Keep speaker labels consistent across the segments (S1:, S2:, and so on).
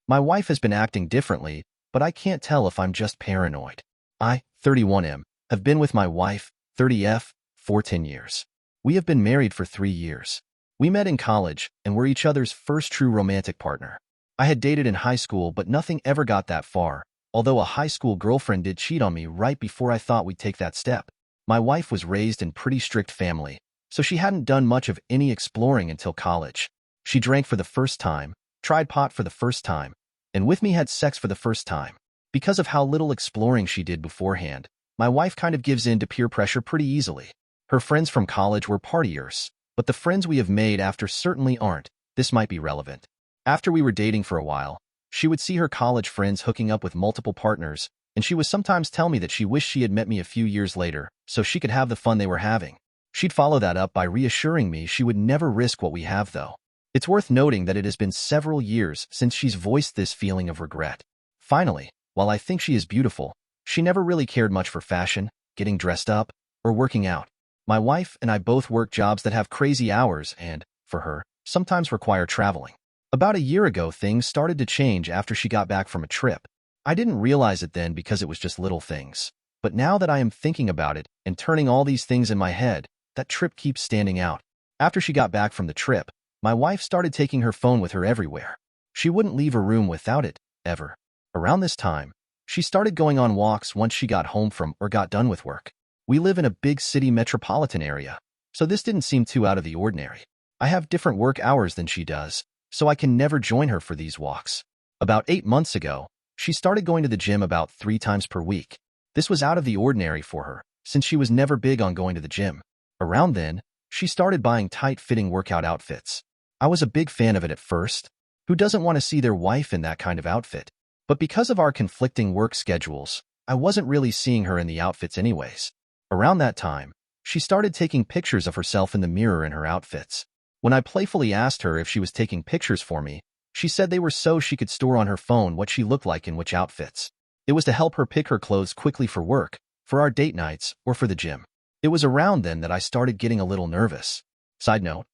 S1: My wife has been acting differently, but I can't tell if I'm just paranoid. I, 31M, have been with my wife, 30F, for 10 years. We have been married for 3 years. We met in college and were each other's first true romantic partner. I had dated in high school, but nothing ever got that far, although a high school girlfriend did cheat on me right before I thought we'd take that step. My wife was raised in pretty strict family, so she hadn't done much of any exploring until college. She drank for the first time, tried pot for the first time, and with me had sex for the first time. Because of how little exploring she did beforehand, my wife kind of gives in to peer pressure pretty easily. Her friends from college were partiers, but the friends we have made after certainly aren't. This might be relevant. After we were dating for a while, she would see her college friends hooking up with multiple partners, and she would sometimes tell me that she wished she had met me a few years later so she could have the fun they were having. She'd follow that up by reassuring me she would never risk what we have, though. It's worth noting that it has been several years since she's voiced this feeling of regret. Finally, while I think she is beautiful, she never really cared much for fashion, getting dressed up, or working out. My wife and I both work jobs that have crazy hours and, for her, sometimes require traveling. About a year ago, things started to change after she got back from a trip. I didn't realize it then because it was just little things. But now that I am thinking about it and turning all these things in my head, that trip keeps standing out. After she got back from the trip, my wife started taking her phone with her everywhere. She wouldn't leave her room without it, ever. Around this time, she started going on walks once she got home from or got done with work. We live in a big city metropolitan area, so this didn't seem too out of the ordinary. I have different work hours than she does, so I can never join her for these walks. About 8 months ago, she started going to the gym about 3 times per week. This was out of the ordinary for her, since she was never big on going to the gym. Around then, she started buying tight-fitting workout outfits. I was a big fan of it at first. Who doesn't want to see their wife in that kind of outfit? But because of our conflicting work schedules, I wasn't really seeing her in the outfits anyways. Around that time, she started taking pictures of herself in the mirror in her outfits. When I playfully asked her if she was taking pictures for me, she said they were so she could store on her phone what she looked like in which outfits. It was to help her pick her clothes quickly for work, for our date nights, or for the gym. It was around then that I started getting a little nervous. Side note,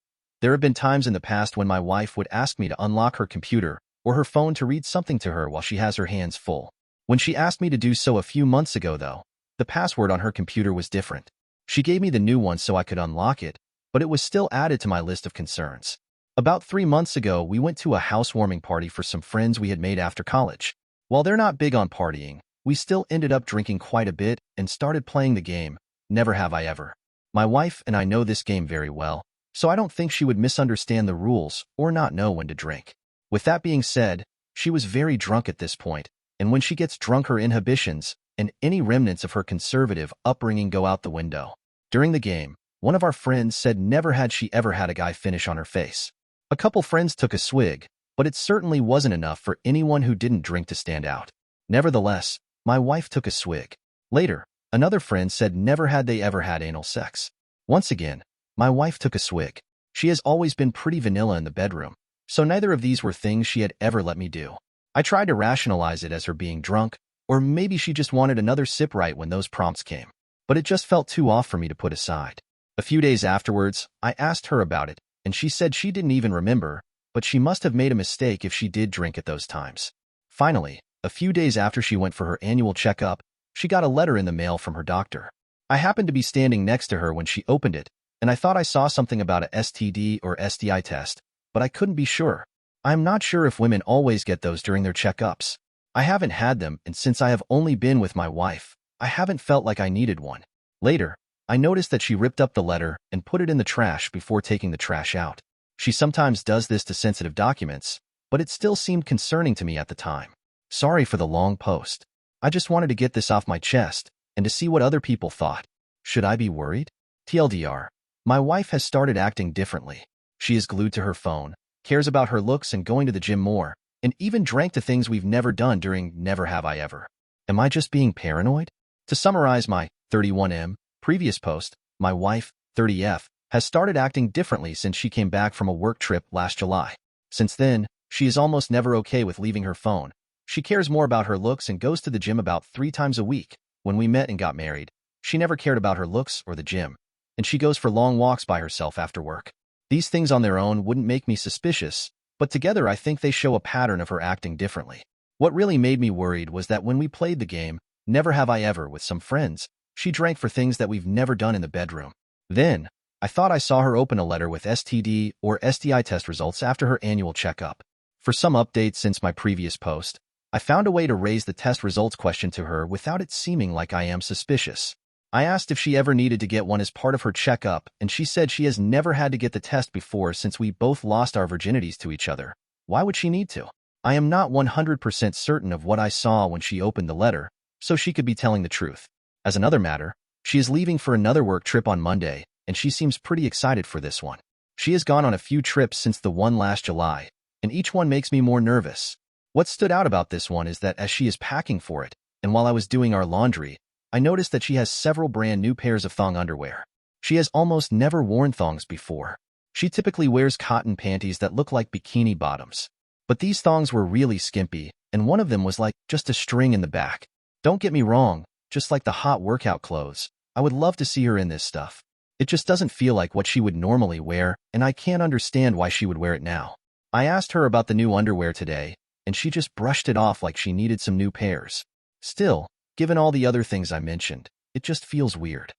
S1: there have been times in the past when my wife would ask me to unlock her computer or her phone to read something to her while she has her hands full. When she asked me to do so a few months ago, though, the password on her computer was different. She gave me the new one so I could unlock it, but it was still added to my list of concerns. About 3 months ago, we went to a housewarming party for some friends we had made after college. While they're not big on partying, we still ended up drinking quite a bit and started playing the game, Never Have I Ever. My wife and I know this game very well, so I don't think she would misunderstand the rules or not know when to drink. With that being said, she was very drunk at this point, and when she gets drunk, her inhibitions and any remnants of her conservative upbringing go out the window. During the game, one of our friends said never had she ever had a guy finish on her face. A couple friends took a swig, but it certainly wasn't enough for anyone who didn't drink to stand out. Nevertheless, my wife took a swig. Later, another friend said never had they ever had anal sex. Once again, my wife took a swig. She has always been pretty vanilla in the bedroom, so neither of these were things she had ever let me do. I tried to rationalize it as her being drunk, or maybe she just wanted another sip right when those prompts came. But it just felt too off for me to put aside. A few days afterwards, I asked her about it, and she said she didn't even remember, but she must have made a mistake if she did drink at those times. Finally, a few days after she went for her annual checkup, she got a letter in the mail from her doctor. I happened to be standing next to her when she opened it, and I thought I saw something about a STD or STI test, but I couldn't be sure. I'm not sure if women always get those during their checkups. I haven't had them, and since I have only been with my wife, I haven't felt like I needed one. Later, I noticed that she ripped up the letter and put it in the trash before taking the trash out. She sometimes does this to sensitive documents, but it still seemed concerning to me at the time. Sorry for the long post. I just wanted to get this off my chest and to see what other people thought. Should I be worried? TLDR, my wife has started acting differently. She is glued to her phone, cares about her looks and going to the gym more, and even drank to things we've never done during Never Have I Ever. Am I just being paranoid? To summarize my 31M previous post, my wife, 30F, has started acting differently since she came back from a work trip last July. Since then, she is almost never okay with leaving her phone. She cares more about her looks and goes to the gym about 3 times a week. When we met and got married, she never cared about her looks or the gym, and she goes for long walks by herself after work. These things on their own wouldn't make me suspicious, but together I think they show a pattern of her acting differently. What really made me worried was that when we played the game, Never Have I Ever, with some friends, she drank for things that we've never done in the bedroom. Then, I thought I saw her open a letter with STD or STI test results after her annual checkup. For some updates since my previous post, I found a way to raise the test results question to her without it seeming like I am suspicious. I asked if she ever needed to get one as part of her checkup, and she said she has never had to get the test before since we both lost our virginities to each other. Why would she need to? I am not 100% certain of what I saw when she opened the letter, so she could be telling the truth. As another matter, she is leaving for another work trip on Monday, and she seems pretty excited for this one. She has gone on a few trips since the one last July, and each one makes me more nervous. What stood out about this one is that as she is packing for it, and while I was doing our laundry, I noticed that she has several brand new pairs of thong underwear. She has almost never worn thongs before. She typically wears cotton panties that look like bikini bottoms. But these thongs were really skimpy, and one of them was like just a string in the back. Don't get me wrong, just like the hot workout clothes, I would love to see her in this stuff. It just doesn't feel like what she would normally wear, and I can't understand why she would wear it now. I asked her about the new underwear today, and she just brushed it off like she needed some new pairs. Still, given all the other things I mentioned, it just feels weird.